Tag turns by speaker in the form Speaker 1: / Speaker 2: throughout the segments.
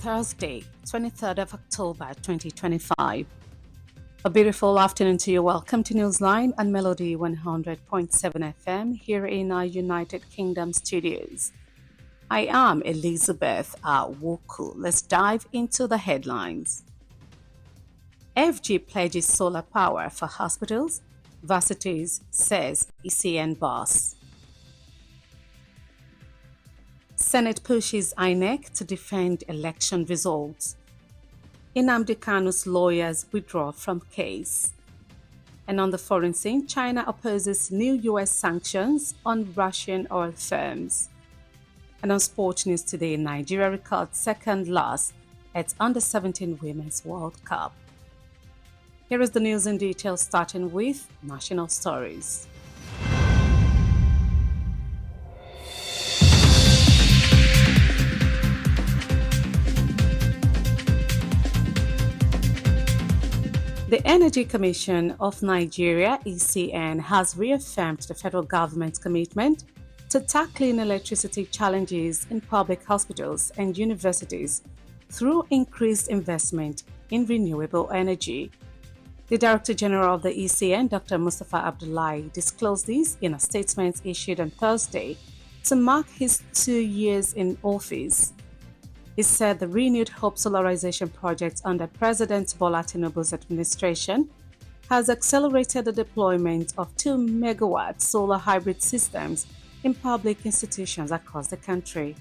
Speaker 1: Thursday, 23rd of October 2025. A beautiful afternoon to you. Welcome to Newsline and Melody 100.7 FM here in our United Kingdom studios. I am Elizabeth Awoku. Let's dive into the headlines. FG pledges solar power for hospitals, varsities, says ECN boss. Senate pushes INEC to defend election results. Nnamdi Kanu's lawyers withdraw from case. And on the foreign scene, China opposes new US sanctions on Russian oil firms. And on Sport News today, Nigeria records second loss at Under-17 Women's World Cup. Here is the news in detail, starting with national stories. The Energy Commission of Nigeria, ECN, has reaffirmed the federal government's commitment to tackling electricity challenges in public hospitals and universities through increased investment in renewable energy. The Director General of the ECN, Dr. Mustafa Abdullahi, disclosed this in a statement issued on Thursday to mark his 2 years in office. He said the renewed Hope Solarization project under President Bola Tinubu's administration has accelerated the deployment of 2 megawatt solar hybrid systems in public institutions across the country.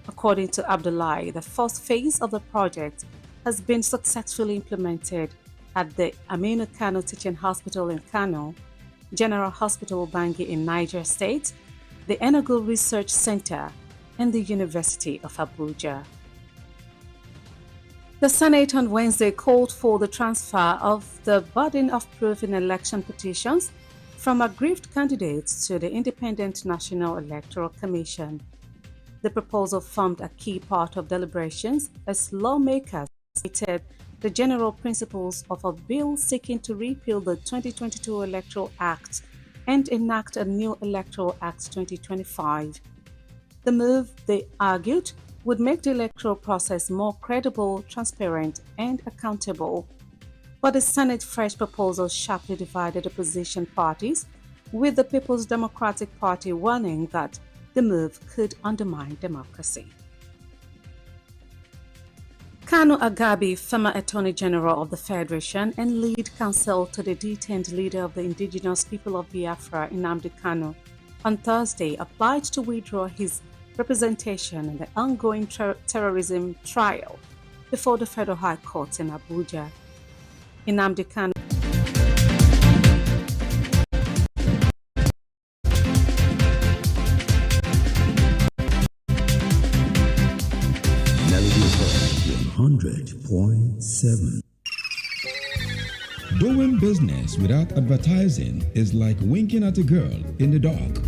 Speaker 1: According to Abdullahi, the first phase of the project has been successfully implemented at the Aminu Kano Teaching Hospital in Kano, General Hospital Bangi in Niger State, the Enugu Research Center, and the University of Abuja. The Senate on Wednesday called for the transfer of the burden of proof in election petitions from aggrieved candidates to the Independent National Electoral Commission. The proposal formed a key part of deliberations as lawmakers stated the general principles of a bill seeking to repeal the 2022 Electoral Act and enact a new Electoral Act 2025. The move, they argued, would make the electoral process more credible, transparent, and accountable. But the Senate's fresh proposal sharply divided opposition parties, with the People's Democratic Party warning that the move could undermine democracy. Kanu Agabi, former Attorney General of the Federation and lead counsel to the detained leader of the indigenous people of Biafra, Nnamdi Kanu, on Thursday applied to withdraw his representation in the ongoing terrorism trial before the Federal High Court in Abuja. Nnamdi Kanu
Speaker 2: Melody 100.7.
Speaker 3: Doing business without advertising is like winking at a girl in the dark.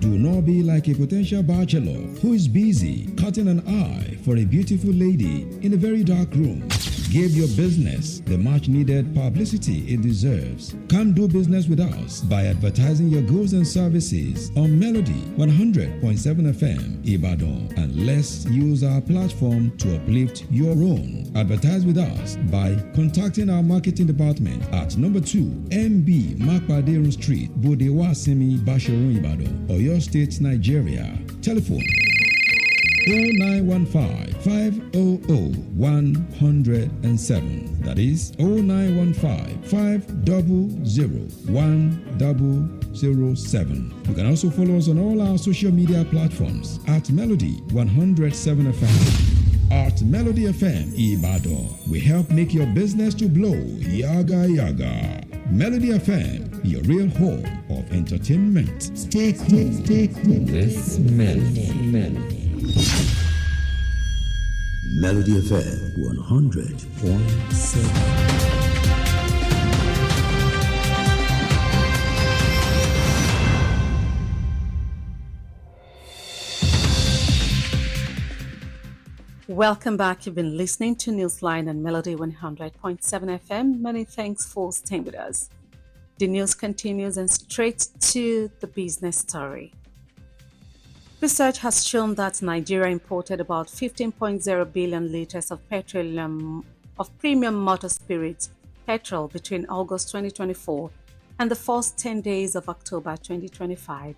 Speaker 3: Do not be like a potential bachelor who is busy cutting an eye for a beautiful lady in a very dark room. Give your business the much needed publicity it deserves. Come do business with us by advertising your goods and services on Melody 100.7 FM Ibadan, and let's use our platform to uplift your own. Advertise with us by contacting our marketing department at number 2 MB Makpaderu Street, Bodewasimi, Basharun, Ibadan, Oyo State, Nigeria. Telephone 0915 500 107. That is 0915 500 1007. You can also follow us on all our social media platforms at Melody 107 FM. At Melody FM Ibadan, we help make your business to blow yaga yaga. Melody FM, your real home of entertainment.
Speaker 2: Stay cool.
Speaker 4: This Melody.
Speaker 2: Melody FM 100.7.
Speaker 1: Welcome back. You've been listening to Newsline and Melody 100.7 FM. Many thanks for staying with us. The news continues and straight to the business story. Research has shown that Nigeria imported about 15.0 billion liters of premium motor spirit petrol between August 2024 and the first 10 days of October 2025,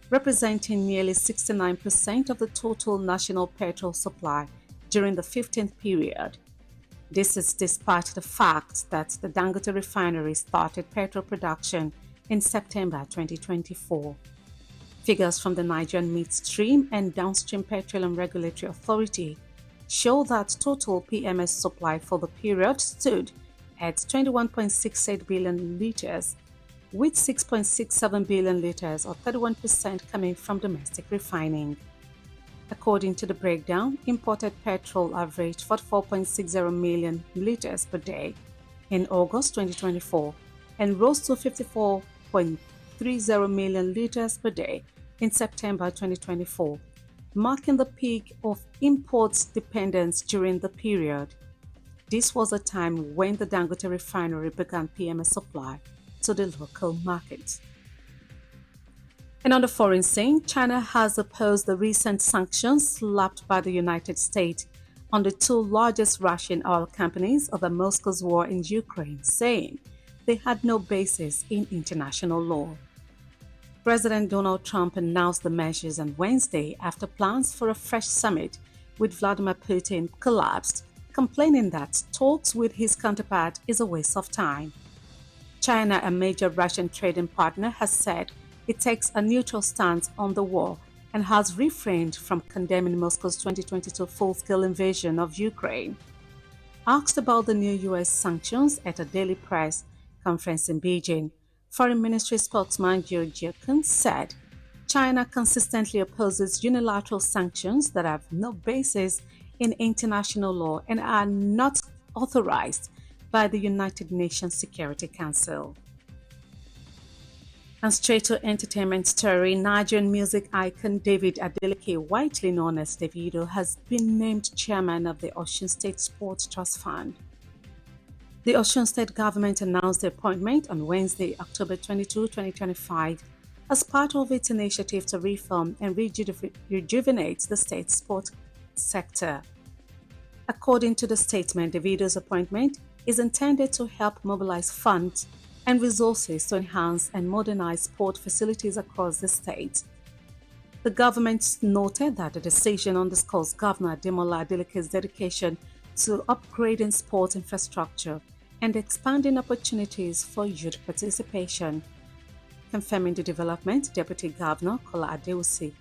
Speaker 1: representing nearly 69% of the total national petrol supply during the 15th period. This is despite the fact that the Dangote refinery started petrol production in September 2024. Figures from the Nigerian Midstream and Downstream Petroleum Regulatory Authority show that total PMS supply for the period stood at 21.68 billion liters, with 6.67 billion liters or 31% coming from domestic refining. According to the breakdown, imported petrol averaged 44.60 million liters per day in August 2024 and rose to 54.30 million liters per day in September 2024, marking the peak of imports dependence during the period. This was a time when the Dangote refinery began PMS supply to the local market. And on the foreign scene, China has opposed the recent sanctions slapped by the United States on the two largest Russian oil companies over Moscow's war in Ukraine, saying they had no basis in international law. President Donald Trump announced the measures on Wednesday after plans for a fresh summit with Vladimir Putin collapsed, complaining that talks with his counterpart is a waste of time. China, a major Russian trading partner, has said it takes a neutral stance on the war and has refrained from condemning Moscow's 2022 full-scale invasion of Ukraine. Asked about the new U.S. sanctions at a daily press conference in Beijing, Foreign Ministry spokesman Joe Jerkin said China consistently opposes unilateral sanctions that have no basis in international law and are not authorized by the United Nations Security Council. And straight to entertainment story, Nigerian music icon David Adeleke, widely known as Davido, has been named chairman of the Osun State Sports Trust Fund. The Osun State government announced the appointment on Wednesday, October 22, 2025, as part of its initiative to reform and rejuvenate the state's sports sector. According to the statement, Davido's appointment is intended to help mobilize funds and resources to enhance and modernize sport facilities across the state. The government noted that the decision underscores Governor Ademola Adeleke's dedication to upgrading sport infrastructure and expanding opportunities for youth participation. Confirming the development, Deputy Governor Kola Adeosi,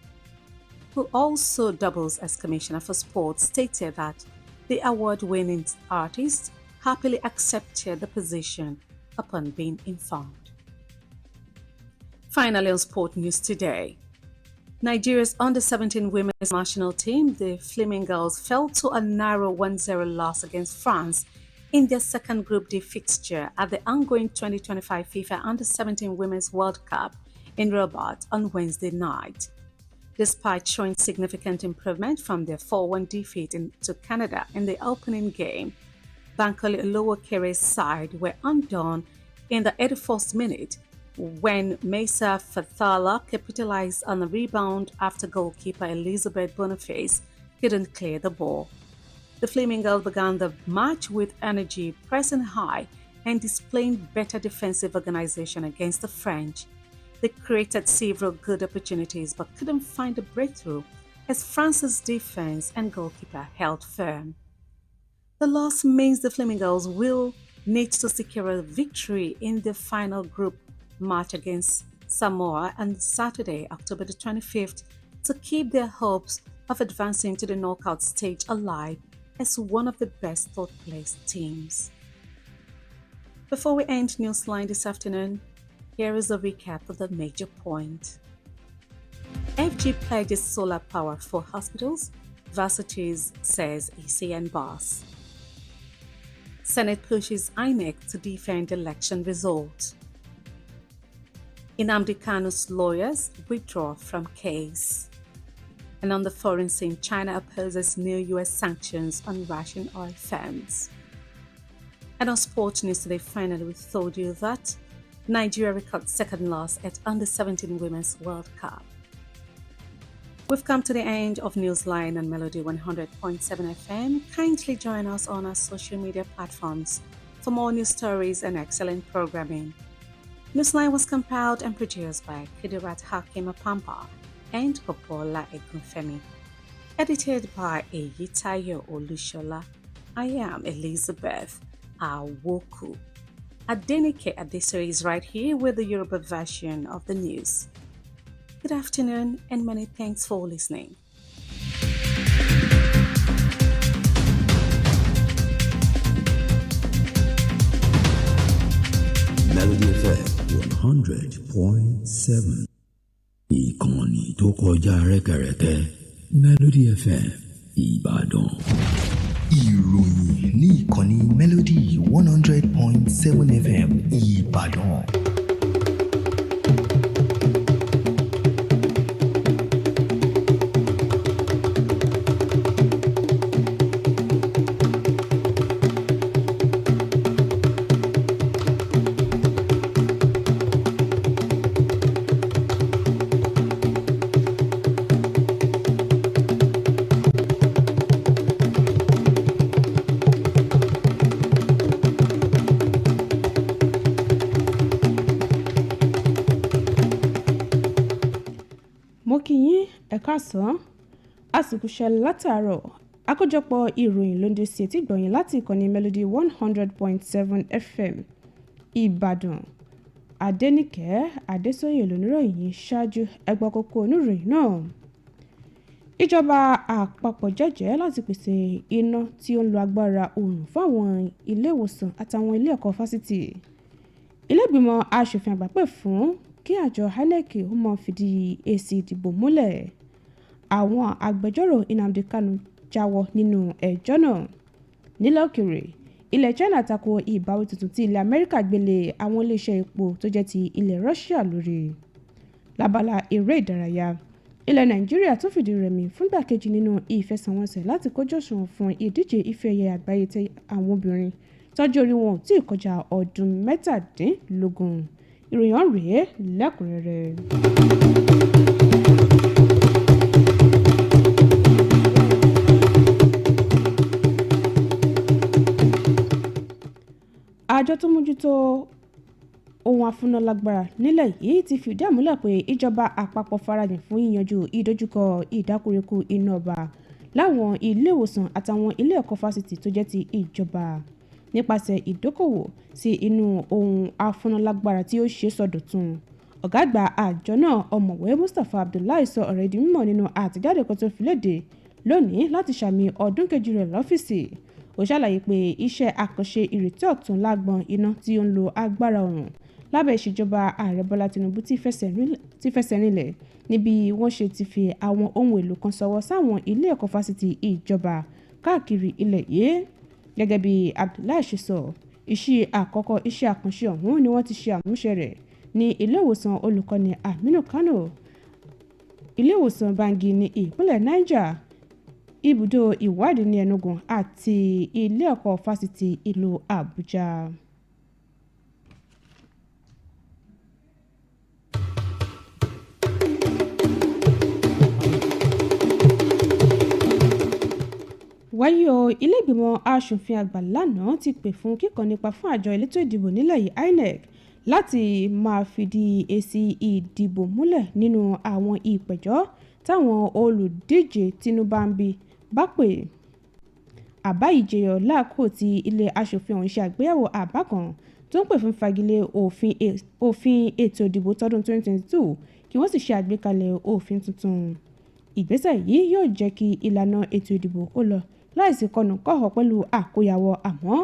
Speaker 1: who also doubles as Commissioner for Sports, stated that the award-winning artist happily accepted the position upon being informed. Finally, on sport news today, Nigeria's under-17 women's national team, the Flamingos, fell to a narrow 1-0 loss against France in their second Group D fixture at the ongoing 2025 FIFA Under-17 Women's World Cup in Rabat on Wednesday night. Despite showing significant improvement from their 4-1 defeat to Canada in the opening game, Bankole Olowokere's side were undone in the 81st minute when Mesa Fathala capitalized on a rebound after goalkeeper Elizabeth Boniface couldn't clear the ball. The Flamingos began the match with energy, pressing high and displaying better defensive organization against the French. They created several good opportunities but couldn't find a breakthrough as France's defense and goalkeeper held firm. The loss means the Flamingos will need to secure a victory in the final group match against Samoa on Saturday, October the 25th, to keep their hopes of advancing to the knockout stage alive as one of the best third-placed teams. Before we end Newsline this afternoon, here is a recap of the major point. FG pledges solar power for hospitals, varsities, says ECN boss. Senate pushes INEC to defend election results. Nnamdi Kanu's lawyers withdraw from case. And on the foreign scene, China opposes new U.S. sanctions on Russian oil firms. And on sports news today, finally, we told you that Nigeria records second loss at Under-17 Women's World Cup. We've come to the end of Newsline on Melody 100.7 FM. Kindly join us on our social media platforms for more news stories and excellent programming. Newsline was compiled and produced by Kidirat Hakim Apampa and Popola Egunfemi. Edited by Eyitayo Olushola. I am Elizabeth Awoku. Adenike Adesoye is right here with the Yoruba version of the news. Good afternoon and many thanks for listening.
Speaker 2: Melody FM 100.7. Ìkànnì tó kọjá rẹ́kẹrẹ́kẹ́. Melody FM Ìbàdàn.
Speaker 5: Ìròyìn ní ìkànnì Melody 100.7 FM Ìbàdàn.
Speaker 6: Mo kí yín ẹ káàsán àsìkò ṣẹlẹ̀ látàárọ̀ àkójọpọ̀ ìròyìn ló ń dé sí etí gbọ̀nyìn láti ìkànnì Melody 100.7 FM Ìbàdàn. Adenike Adesoye lóníròyìn ṣáájú ẹgbẹ́ kókó oníròyìn náà. Ìjọba àpapọ̀ jẹ́jẹ́ láti pèsè iná tí ó ń lo agbára oòrùn fún àwọn ilé ìwòsàn àtàwọn ilé ẹ̀kọ́ fásitì. Ilé ìgbìmọ̀ aṣòfin àgbà pè fún kí àjọ INEC ó máa fìdí èsì ìdìbò múlẹ̀. Àwọn agbẹjọ́rò Nnamdi Kanu jáwọ́ nínú ẹjọ́ náà. Nílẹ̀ òkèèrè, ilẹ̀ China tako ìbáwí tuntun tí ilẹ̀ Amẹ́ríkà gbélé àwọn iléeṣẹ́ epo tó jẹ́ ti ilẹ̀ Russia lórí. Lábala eré ìdárayá, ilẹ̀ Nàìjíríà tó fìdí rẹmi fúngbà kejì nínú ìfẹsẹ̀wọnsẹ̀ láti kójú òṣùwọ̀n fún ìdíje ife ẹ̀yẹ àgbáyé tí àwọn obìnrin tọ́jú orí wọn ò tí ì kọjá ọdún 17. Ìròyìn ọ̀hún rèé lẹ́kùnrẹ́rẹ́. Àjọ tó mójútó ohun afúnálágbára nílẹ̀ yìí ti fìdí àmúlẹ̀ pé ìjọba àpapọ̀ farajìn fún yíyanjú ìdojúkọ ìdákúrekú iná ọba láwọn ilé ìwòsàn àtàwọn ilé ẹ̀kọ́ fásitì tó jẹ́ ti ìjọba nípasẹ̀ ìdókòwò sí inú ohun afúnálágbára tí ó ṣe sọdọ̀tun. Ọ̀gá àgbà àjọ náà ọ̀mọ̀wé Mustapha Abdullahi sọ ọ̀rọ̀ ìdí mímọ̀ nínú àtẹ̀jáde kan tó fi léde lónìí láti ṣàmì ọdún kejì rẹ̀ lọ́fíìsì. Ó ṣàlàyé pé iṣẹ́ àkànṣe ìrètí ọ̀tun lágbọn iná tí ó ń lo agbára oòrùn lábẹ́ ìṣèjọba ààrẹ Bọ́lá Tinubu ti fẹsẹ̀ rinlẹ̀ níbi wọ́n ṣe ti fi àwọn ohun èlò kan ṣọwọ́ sáwọn ilé ẹ̀kọ́ fásitì ìjọba káàkiri ilẹ̀ yìí. Gẹ́gẹ́ bí Abdullahi ṣe sọ, iṣẹ́ àkànṣe ọ̀hún ni wọ́n ti ṣe àmúṣe rẹ̀ ní ilé ìwòsàn olùkọ́ni Aminu Kano, ilé ìwòsàn Bangi ní ìpínlẹ̀ Niger, ibùdó ìwádìí ní Enugu àti ilé ẹ̀kọ́ fásitì ìlú Abuja. Wáyé o, ilé ìgbìmọ̀ aṣòfin àgbà lánàá ti pè fún kíkọ́ nípa fún àjọ elétò ìdìbò nílẹ̀ yìí INEC láti máa fìdí èsì ìdìbò múlẹ̀ nínú àwọn ìpẹ̀jọ́ táwọn olùdíje Tinubu bá pè. Àbá ìjẹyọ láàkó tí ilé aṣòfin ọ̀hún ṣe àgbéyẹ̀wò àbá kan tó ń pè fún fagilé òfin ètò ìdìbò tọdún 2022 kí wọ́n sì ṣe àgbékalẹ̀ òfin tuntun. Ìgbésẹ̀ yìí yóò jẹ́ kí ìlànà ètò ìdìbò ó lọ láìsí kọnùkọ́họ pẹ̀lú àkóyawọ́, àmọ́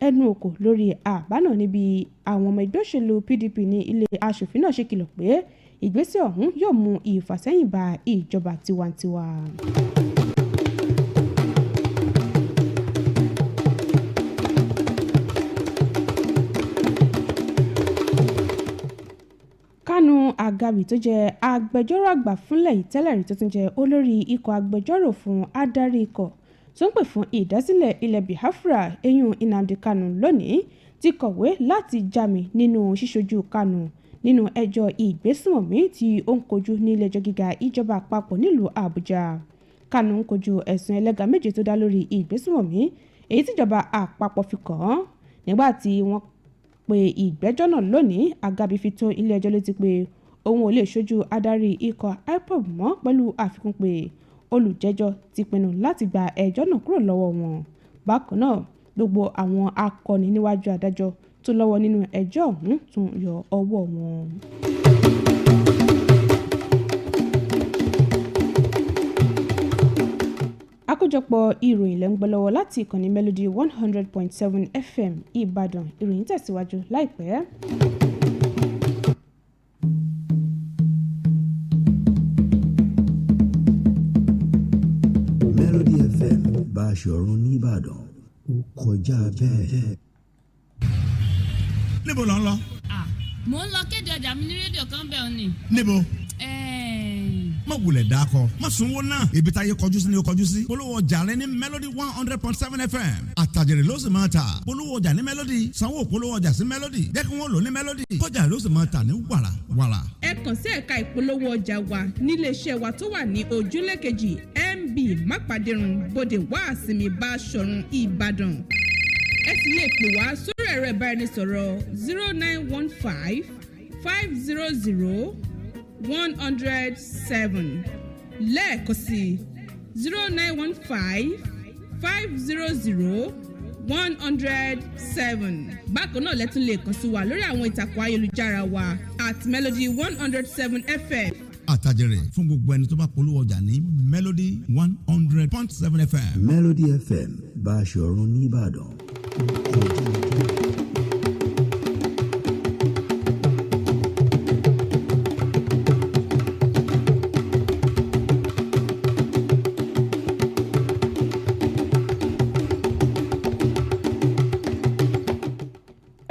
Speaker 6: ẹnu òkò lórí àbá náà níbi àwọn ọmọ ẹgbẹ́ òṣèlú PDP ní ilé aṣòfin náà ṣe kìlọ̀ pé ìgbésẹ̀ ọ̀hún yóò mú ìfàsẹ́yìn bá ìjọba tiwantiwa. Kanu Agabi tó jẹ́ agbẹjọ́rò àgbà fúnlẹ̀ yìí tẹ́lẹ̀ rí tó tún jẹ́ olórí ikọ̀ agbẹjọ́rò fún adarí ikọ̀ tó ń pè fún ìdásílẹ̀ ilẹ̀ Biafra eyín Nnamdi Kanu lónìí ti kọ̀wé láti jámi nínú ṣíṣojú Kanu nínú ẹjọ́ ìgbésùnmọ̀mí tí ó ń kojú ní ilé-ẹjọ́ gíga ìjọba àpapọ̀ nílùú Àbújá. Kanu ń kojú ẹ̀sùn ẹlẹ́ga méje tó dá lórí ìgbésùnmọ̀mí èyí tíjọba àpapọ̀ fi kàn án. Nígbà tí wọ́n pe ìgbẹ́jọ́ náà lónìí, Agabi fi tó ilé-ẹjọ́ létí pé òun ò lè ṣojú adarí ikọ̀ IPOB mọ́, pẹ̀lú àfikún pé olùjẹ́jọ́ ti pinnu láti gba ẹjọ́ náà kúrò lọ́wọ́ wọn. Bákan náà, gbogbo àwọn akọni níwájú adájọ́ tó lọ́wọ́ nínú ẹjọ́ ọ̀hún tún yọ ọwọ́ wọn. Àkójọpọ̀ ìròyìn lẹ́ ń gbọ́ lọ́wọ́ láti ìkànnì Melody 100.7 FM Ìbàdàn. Ìròyìn tẹ̀síwájú láìpẹ́.
Speaker 2: Melody FM Báṣọ̀run nìbàdàn ó kọjá bẹ́ẹ̀.
Speaker 7: Níbo lò ń lọ?
Speaker 8: Mo ń lọ kéde ọjà mi ní rédíò kan bẹ́ẹ̀ ni.
Speaker 7: Níbo? Má wulẹ̀ dákọ̀, má sunwó náà. Ibi táyé kọjú sí ni ó kọjú sí. Polówó ọjà rẹ ní Melody 100.7 FM. Àtàjèrè ló sì máa ta. Polówó ọjà ní Melody. Sanwó polówó ọjà sí Melody. Jẹ́ kí wọ́n lò ní Melody. Kọjá ló sì máa ta ní wàrà wàrà.
Speaker 9: Ẹ kàn sí ẹ̀ka ìpolówó ọjà wa níléeṣẹ́ wa tó wà ní ojúlé kejì MB Mápàdérun Bódè Wàásìmí Báṣọ̀run Ìbàdàn. Ẹ sì lè pè wá sórí ẹ̀rọ ìbáraẹnisọ̀rọ̀ 0915 500 107 lẹ́ẹ̀kan sí 0915 500 107. Bákan náà lẹ́tún lè kàn sí wa lórí àwọn ìtàkùn ayélujára wa @Melody 107 FM.
Speaker 7: Àtàjèrè fún gbogbo ẹni tó bá polówó ọjà ní Melody 100.7 FM.
Speaker 2: Melody FM Báṣọ̀run nìbàdàn.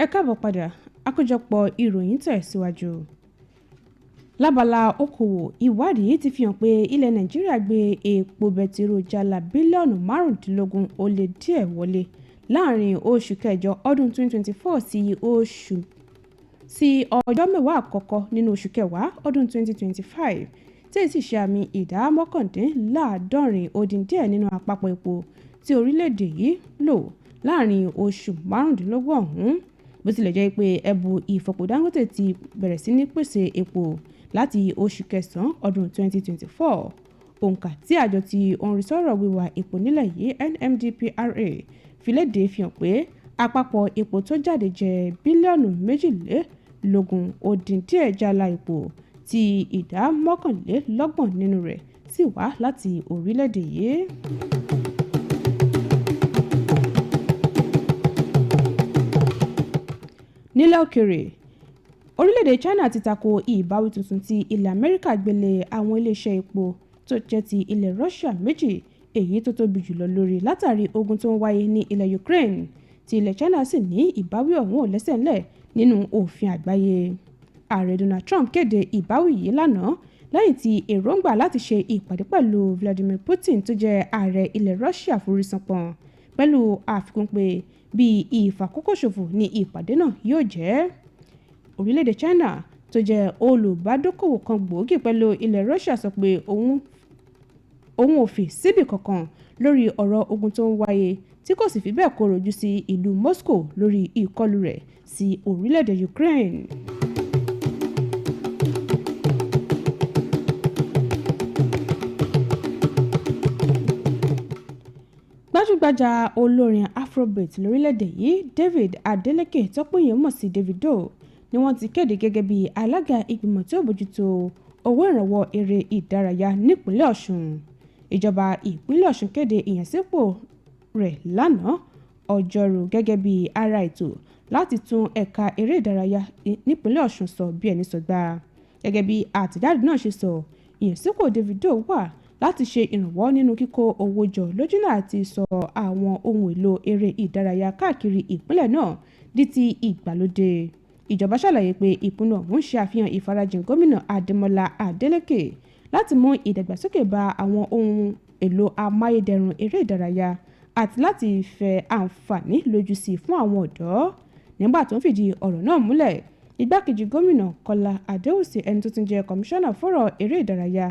Speaker 6: Ẹ káàbọ̀ padà. Àkójọpọ̀ ìròyìn tẹ̀síwájú. Lábala okòwò, ìwádìí ti fi hàn pé ilẹ̀ Nàìjíríà gbé epo bẹtiró jálá bílíọ̀nù 15 ó lé díẹ̀ wọlé láàrin oṣù kẹjọ ọdún 2024 sí ọjọ́ mẹ́wàá àkọ́kọ́ nínú oṣù kẹwàá ọdún 2025, tí èyí sì ṣe àmì ìdá 99 ó dín díẹ̀ nínú àpapọ̀ epo tí orílẹ̀-èdè yìí lò láàrin oṣù márùndínlógún ọ̀hún. Bó tilẹ̀ jẹ́ pé ẹ̀bù ìfọpo Dangote ti bẹ̀rẹ̀ sí ní pèsè epo láti oṣù kẹsàn-án ọdún 2024. Òǹkà tí àjọ tí ó ń rí sọ́rọ̀ wíwa epo nílẹ̀ yìí NMDPRA fi léde fi hàn pé àpapọ̀ epo tó jáde jẹ́ bílíọ̀nù 22 ó dín díẹ̀ jálá epo, tí ìdá 31 nínú rẹ̀ sì wá láti orílẹ̀-èdè yìí. Nílẹ̀ òkèrè, orílẹ̀-èdè China ti tako ìbáwí tuntun tí ilẹ̀ Amẹ́ríkà gbélé àwọn iléeṣẹ́ epo tó jẹ́ ti ilẹ̀ Russia méjì, èyí tó tóbi jùlọ lórí látàrí ogun tó ń wáyé ní ilẹ̀ Ukraine, tí ilẹ̀ China sì ní ìbáwí ọ̀hún ò lẹ́sẹ̀ ńlẹ̀ nínú òfin àgbáyé. Ààrẹ Donald Trump kéde ìbáwí yìí lánàá lẹ́yìn tí èròǹgbà láti ṣe ìpàdé pẹ̀lú Vladimir Putin tó jẹ́ ààrẹ ilẹ̀ Russia forí ṣánpọ́n, pẹ̀lú àfikún pé bí ìfàkókòṣòfò ní ìpàdé náà yóò jẹ́. Orílẹ̀-èdè China tó jẹ́ olùbádókòwò kan gbòógì pẹ̀lú ilẹ̀ Russia sọ pé òun ò fi síbì kankan lórí ọ̀rọ̀ ogun tó ń wáyé, tí kò sì fi bẹ́ẹ̀ kó rojú sí ìlú Moscow lórí ìkọlù rẹ̀ sí orílẹ̀-èdè Ukraine. Gbajúgbajà olórin Afrobeat lórílẹ̀-èdè yìí David Adeleke tọ́pọ̀ èèyàn mọ̀ sí Davido ni wọ́n ti kéde gẹ́gẹ́ bí alága ìgbìmọ̀ tí ó bójútó owó ìrànwọ́ eré ìdárayá nípínlẹ̀ Ọ̀ṣun. Ìjọba ìpínlẹ̀ Ọ̀ṣun kéde ìyànsípò rẹ̀ lánàá Ọjọ́rú gẹ́gẹ́ bí ara ètò láti tún ẹ̀ka eré ìdárayá nípínlẹ̀ Ọ̀ṣun sọ bí ẹni sọgbà. Gẹ́gẹ́ bí àtẹ̀jáde náà ṣe sọ, ìyànsípò Davido wà láti ṣe ìrànwọ́ nínú kíkó owó jọ lójúnà àti sọ àwọn ohun èlò eré ìdárayá káàkiri ìpínlẹ̀ náà di ti ìgbàlódé. Ìjọba ṣàlàyé pé ìpinnu ọ̀hún ṣe àfihàn ìfarajìn gómìnà Adémọ́lá Adélékè láti mú ìdàgbàsókè bá àwọn ohun èlò amáyédẹrùn eré ìdárayá àti láti fẹ àǹfààní lójú sí fún àwọn ọ̀dọ́. Nígbà tó ń fìdí ọ̀rọ̀ náà múlẹ̀, igbákejì gómìnà Kọ́lá Adéwùsì ẹni tó tún jẹ́ kọmíṣánná fọ́rọ̀ eré ìdárayá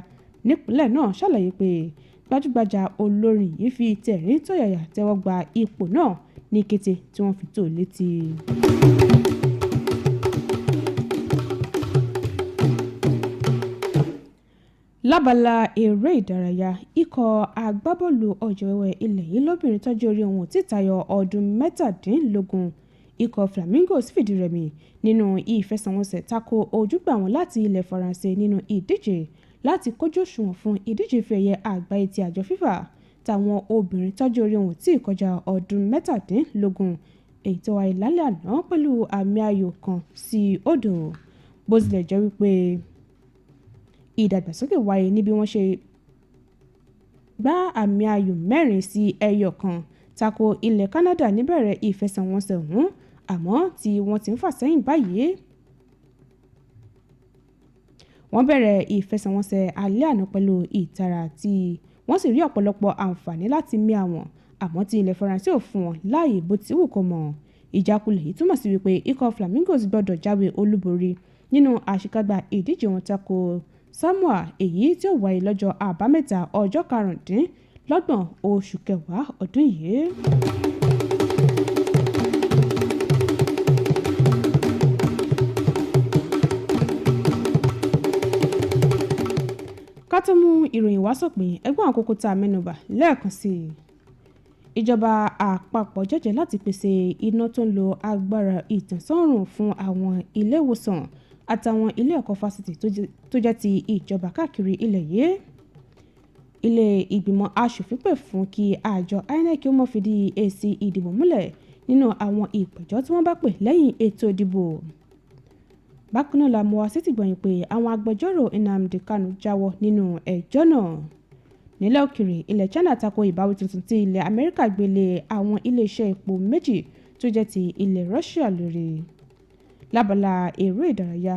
Speaker 6: nípínlẹ̀ náà ṣàlàyé pé gbajúgbajà olórin yìí fi tẹ̀rín tọ̀yàyà tẹ́wọ́ gba ipò náà ní kété tí wọ́n fi tó létí. lábala eré ìdárayá ikọ̀ agbábọ́ọ̀lù ọ̀jọ̀wẹ́wẹ́ ilẹ̀ yìí lóbìnrin tọ́jú orí wọn tí tayọ ọdún 17 ikọ̀ Flamingos fìdí rẹmi nínú ìfẹsẹ̀wọnsẹ̀ tako ojúgbà wọn láti ilẹ̀ Faransé nínú ìdíje láti kójú òṣùwọ̀n fún ìdíje ife ẹ̀yẹ àgbáyé ti àjọ FIFA táwọn obìnrin tọ́jú orí wọn tí kọjá ọdún 17 èyí tó wáyé lálẹ́ àná pẹ̀lú àmì ayò 1-0 bó tilẹ̀ jẹ́ wípé ìdàgbàsókè wáyé níbi wọ́n ṣe gbá àmì ayò 4-1 tako ilẹ̀ Canada níbẹ̀rẹ̀ ìfẹsẹ̀wọnsẹ̀ ọ̀hún àmọ́ tí wọ́n ti ń fà sẹ́yìn báyìí. wọ́n bẹ̀rẹ̀ ìfẹsẹ̀wọnsẹ̀ alẹ́ àná pẹ̀lú ìtara tí wọ́n sì rí ọ̀pọ̀lọpọ̀ àǹfààní láti mí àwọn àmọ́ tí ilẹ̀ Faransé ò fún wọn láàyè bó ti wù kó mọ̀. ìjákulẹ̀ yìí túmọ̀ sí wípé ikọ̀ Flamingos gbọ́dọ̀ jáwé olúborí nínú àṣekágbá ìdíje wọn tako Samoa èyí tí ó wáyé lọ́jọ́ àbámẹ́ta ọjọ́ 25 oṣù kẹwàá ọdún yìí. ká tó mú ìròyìn wá sópin ẹgbọ́n àkókò tá a mẹ́nubà lẹ́ẹ̀kan sí i. ìjọba àpapọ̀ jẹ́jẹ́ láti pèsè iná tó ń lo agbára ìtànsán-òòrùn fún àwọn ilé ìwòsàn àtàwọn ilé ẹ̀kọ́ fásitì tó jẹ́ ti ìjọba káàkiri ilẹ̀ yìí. ilé ìgbìmọ̀ aṣòfin pè fún kí àjọ INEC ó mọ̀ fìdí èsì ìdìbò múlẹ̀ nínú àwọn ìpẹ̀jọ́ tí wọ́n bá pè lẹ́yìn ètò ìdìbò. bákan náà la mú wá sétí gbọ̀nyìn pé àwọn agbẹjọ́rò Nnamdi Kanu jáwọ́ nínú ẹjọ́ náà. nílẹ̀ òkèrè ilẹ̀ China tako ìbáwí tuntun tí ilẹ̀ Amẹ́ríkà gbélé àwọn iléeṣẹ́ epo méjì tó jẹ́ ti ilẹ̀ Russia lórí. lábala eré ìdárayá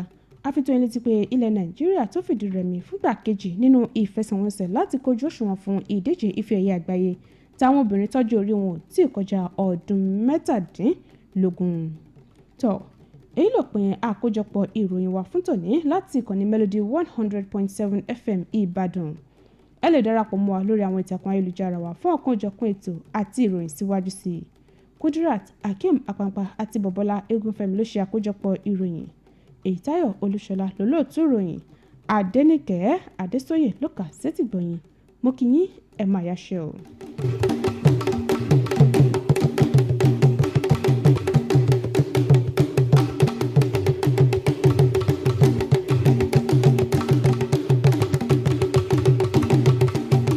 Speaker 6: àfitọ́ létí pé ilẹ̀ Nàìjíríà tó fìdí rẹmi fúngbà kejì nínú ìfẹsẹ̀wọnsẹ̀ láti kojú òṣùwọ̀n fún ìdíje ife ẹ̀yẹ àgbáyé táwọn obìnrin tọ́jú orí wọn tí kọjá ọdún 17. tó èyí ló pin àkójọpọ̀ ìròyìn wa fún tòní láti ìkànnì Melody 100.7 FM Ìbàdàn. ẹ lè darapọ̀ mọ́ wa lórí àwọn ìtàkùn ayélujára wa fún ọ̀kanòjọ̀kan ètò àti ìròyìn síwájú sí i. Kudirat Akeem Apampa àti Bọ̀bọ́lá Egunfẹ́mi ló ṣe àkójọpọ̀ ìròyìn. Èyítáyọ̀ Olúṣọlá lólóòtú ìròyìn. Adenike Adesoye ló kà sétí gbọ̀yìn. Mo kí yín ẹ máa yáṣẹ́ o.